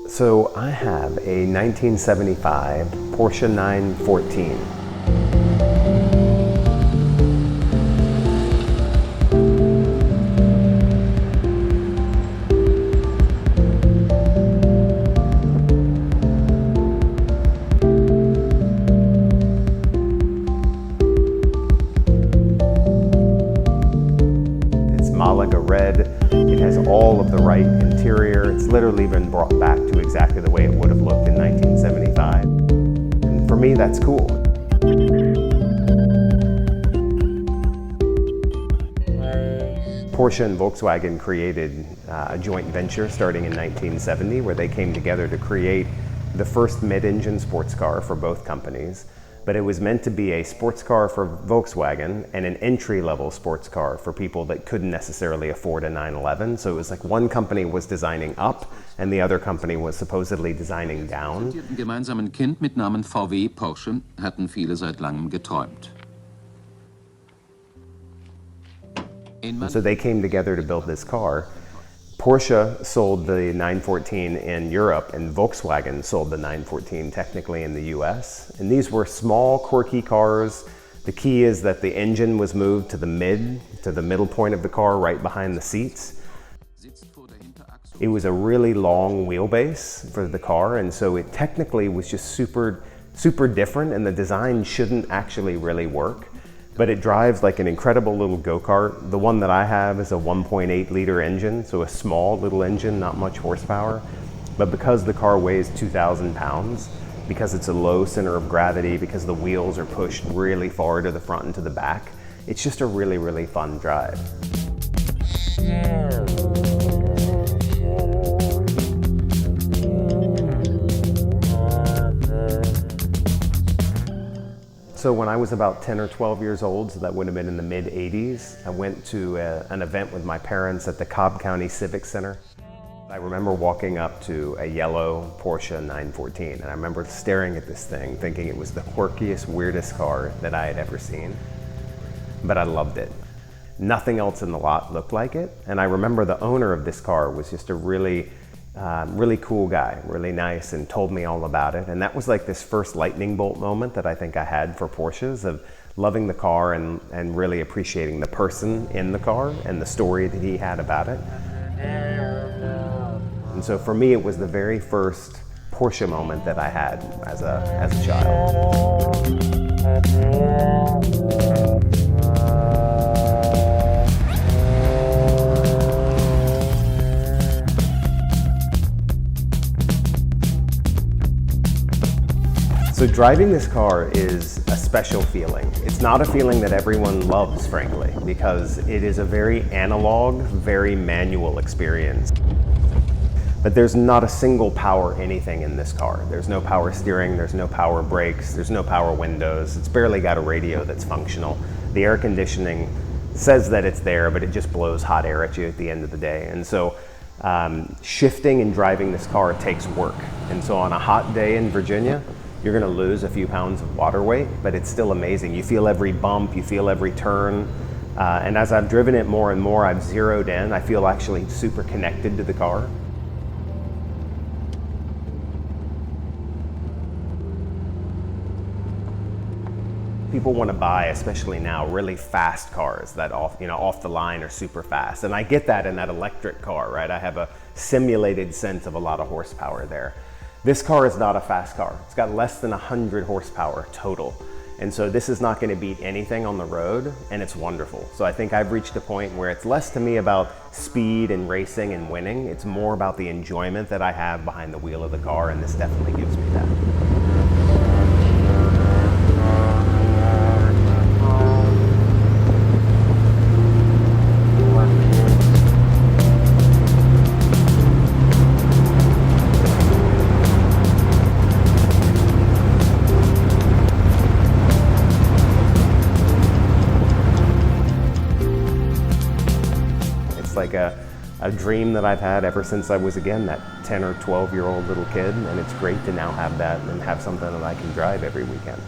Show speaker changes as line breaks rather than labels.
So I have a 1975 Porsche 914. Malaga red. It has all of the right interior. It's literally been brought back to exactly the way it would have looked in 1975. And for me, that's cool. Porsche and Volkswagen created a joint venture starting in 1970 where they came together to create the first mid-engine sports car for both companies. But it was meant to be a sports car for Volkswagen and an entry-level sports car for people that couldn't necessarily afford a 911. So it was like one company was designing up and the other company was supposedly designing down.
Dem gemeinsamen Kind mit Namen VW Porsche hatten viele seit langem geträumt.
And so they came together to build this car. Porsche sold the 914 in Europe and Volkswagen sold the 914 technically in the US. And these were small, quirky cars. The key is that the engine was moved to the middle point of the car right behind the seats. It was a really long wheelbase for the car, and so it technically was just super different, and the design shouldn't actually really work. But it drives like an incredible little go-kart. The one that I have is a 1.8 liter engine, so a small little engine, not much horsepower. But because the car weighs 2,000 pounds, because it's a low center of gravity, because the wheels are pushed really far to the front and to the back, it's just a really, really fun drive. So when I was about 10 or 12 years old, so that would have been in the mid-'80s, I went to an event with my parents at the Cobb County Civic Center. I remember walking up to a yellow Porsche 914, and I remember staring at this thing, thinking it was the quirkiest, weirdest car that I had ever seen. But I loved it. Nothing else in the lot looked like it, and I remember the owner of this car was just a really cool guy, really nice, and told me all about it. And that was like this first lightning bolt moment that I think I had for Porsches, of loving the car and really appreciating the person in the car and the story that he had about it. And so for me, it was the very first Porsche moment that I had as a child. So driving this car is a special feeling. It's not a feeling that everyone loves, frankly, because it is a very analog, very manual experience. But there's not a single power anything in this car. There's no power steering, there's no power brakes, there's no power windows. It's barely got a radio that's functional. The air conditioning says that it's there, but it just blows hot air at you at the end of the day. And so shifting and driving this car takes work. And so on a hot day in Virginia, you're gonna lose a few pounds of water weight, but it's still amazing. You feel every bump, you feel every turn. And as I've driven it more and more, I've zeroed in. I feel actually super connected to the car. People want to buy, especially now, really fast cars that off the line are super fast. And I get that in that electric car, right? I have a simulated sense of a lot of horsepower there. This car is not a fast car. It's got less than 100 horsepower total. And so this is not going to beat anything on the road, and it's wonderful. So I think I've reached a point where it's less to me about speed and racing and winning. It's more about the enjoyment that I have behind the wheel of the car, and this definitely gives me that. Like a dream that I've had ever since I was, again, that 10 or 12-year-old little kid, and it's great to now have that and have something that I can drive every weekend.